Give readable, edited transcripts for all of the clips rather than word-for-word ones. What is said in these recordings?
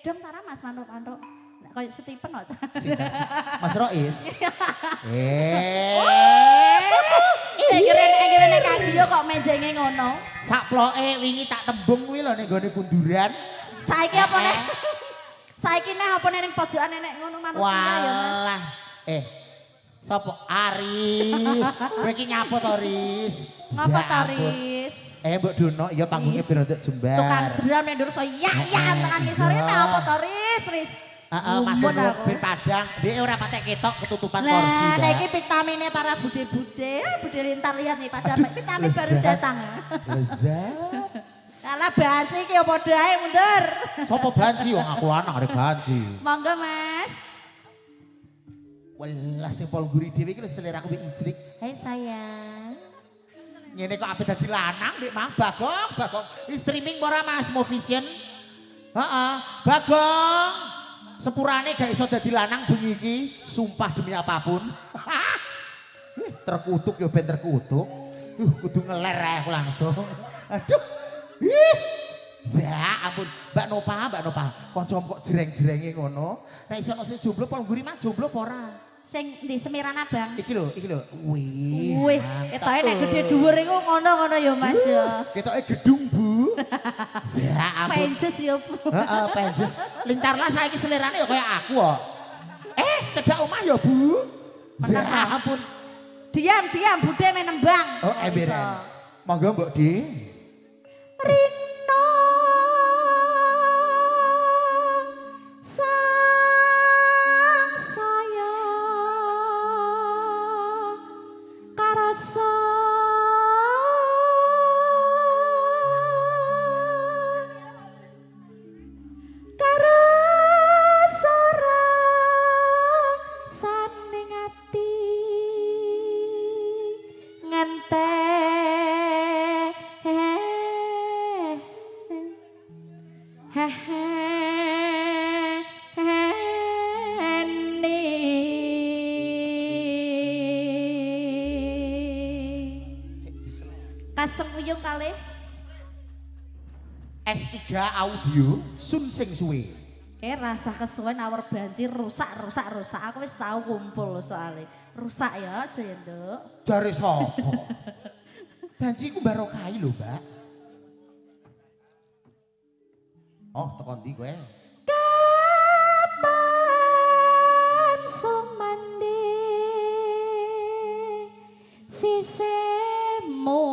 Dong Tara Mas mantuk-mantuk. Nek koyo Stephen kok. Mas Rois. Kira-kira Kang Dio kok mejenge ngono. Sak ploke wingi tak tembung kuwi lho ning gone kunduran. Saiki apa nek? Saiki nek apa ning pojokan nek ngono manusia ya Mas. Walah. Sopo Aris? Kowe iki nyapa to, Riz? Ngapa to, Riz? Mbok Dono ya panggungnya ben untuk jembar. Tukang drum nek ndur so ya tekan ngisore nek apa to, Riz? Matur nuwun ben Padang. Dhek ora patek ketok ketutupan kursi. Lah, nek iki vitamine para bude-bude, bude lintar lihat nih pada vitamin baru datang. Lezat. Alah banci iki ya padha ae mundur. Sopo banci wong aku anak arek banci. Monggo Mas. Welas sing pol guri dhewe iki seleraku wis ijlik. Hai sayang. Ngene kok ape dadi lanang Dik Mang Bagong. Ini streaming ora Mas Movision? Heeh, Bagong. Sepurane gak iso dadi lanang bengi iki, sumpah demi apapun. Terkutuk ya ben terkutuk. Kudu ngeler ae aku langsung. Aduh. Ampun, Mbak Nopa. Kancamu kok jereng-jerenge ngono. Nek iso ono sing jomblo pol guri mah jomblo apa ora? Sing di Semiran Abang. Iki lho. Wih. Wih, ketoke nek gede dhuwur iku ngono-ngono ya Mas ya. Ketoke gedung, Bu. Ampun. Penjes ya Bu. Heeh, penjes. Lintarlah saiki selerane ya kaya aku kok. Cedak omah ya, Bu. Ampun. Diam, bude menembang. Oh, emberan. Monggo Mbok Di. Rino sang saya karasa saning ati Kasem uyung kalih S3 audio sun sing suwe. rasa kesuwen awar banjir rusak. Aku wis tahu kumpul soalnya. Rusak ya aja ya, Nduk. Jare sapa? Banci ku barokai lho, Mbak. Oh, tekan ndi kowe? Kapan sumande sisemu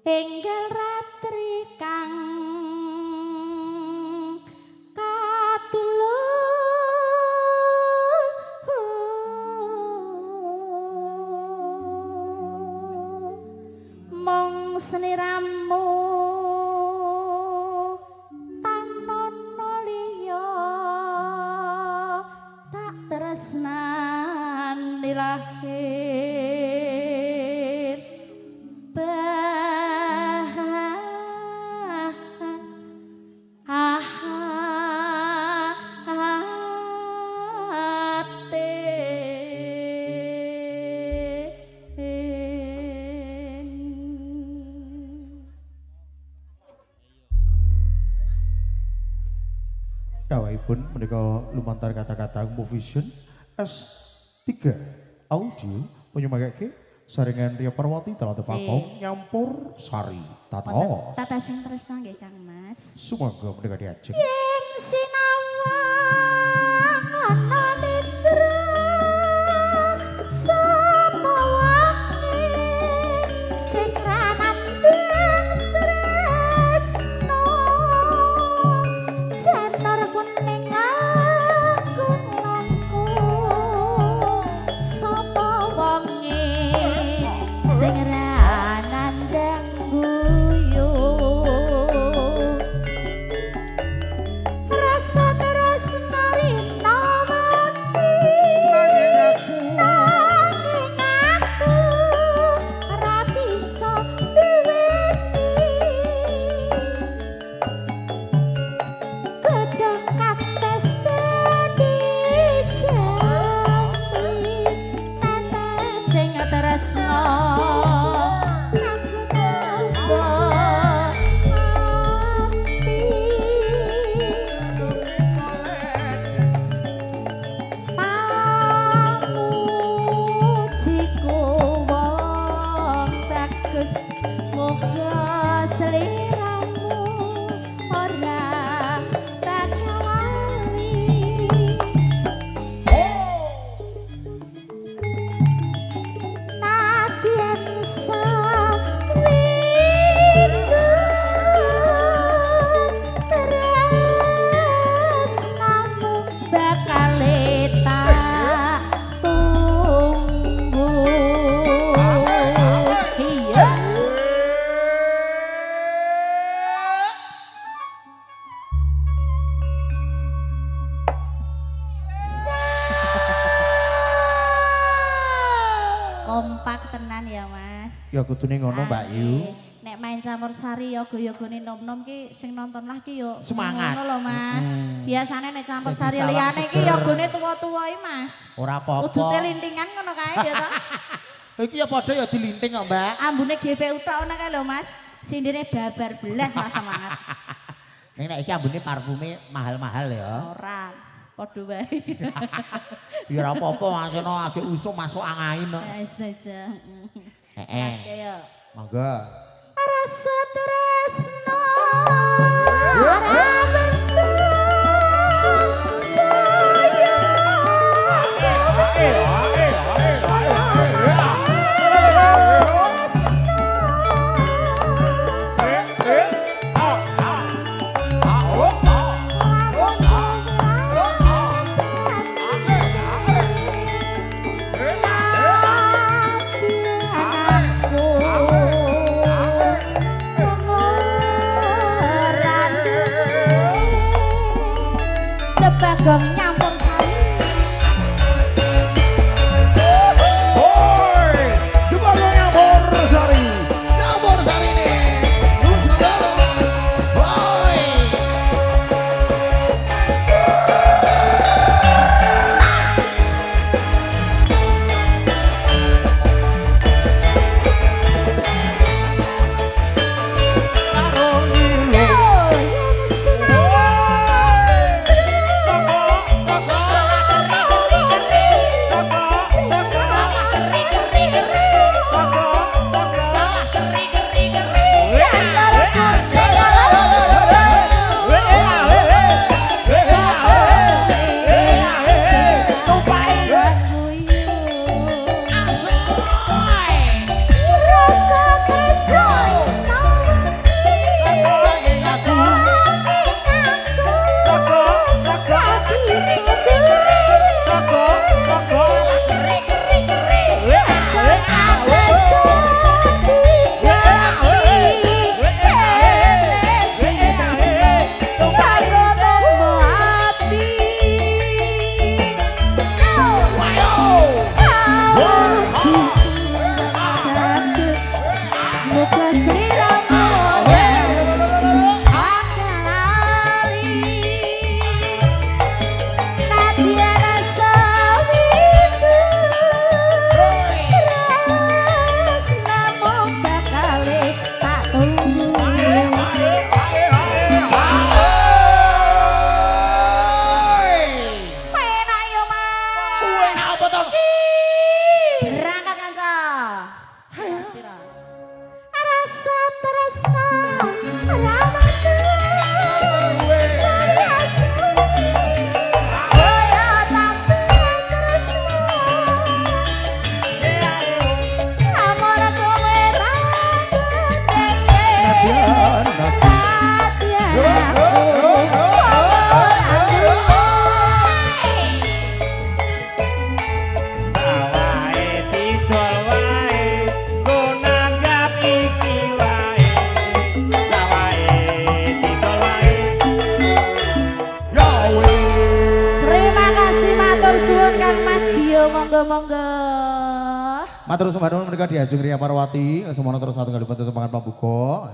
enggal ratri kang mong seniramu tanono liya tak tresnani lahir Dawahipun menika lumantar kata-kata Movision S3 audio penyumakake saringan Ria Parwati telah tepakong nyampur sari tato. Tata sing tresno nggih Kang Mas. Sumangga menika diajeng. Yen sinawang ana nindra sapa wangi sing ramandang tresno jan tenan ya Mas. Ya kudune ngono Mbak Yu. Nek main campur sari yoga-yogane nom-nom ki sing nonton lah ki yo Semangat. ngono lho Mas. Biasane nek campur Sing sari disalam liyane ki seger. yogane tuwa-tuwa iki Mas. Ora apa-apa. Udute lintingan ngono kae ya to. Iki ya padha ya dilinting kok Mbak. Ambune GPU tok ngono kae lho Mas. Sindine babar belas lah semangat. Nek iki ambune parfume mahal-mahal ya. Ora, padha wae. Ya ora apa-apa maksudno agek usum masuk angin kok. Sa. Heeh. Mas kaya Monggo. rasa tresno ora Bagong nyampur sari. Hoi, Bagong nyampur sari. Campur sari ini. Hoi. Monggo-monggo. Matur sumbah nuwun menika Diajeng Ria Parwati, semono terus satu kali bentuk pangan pambuka.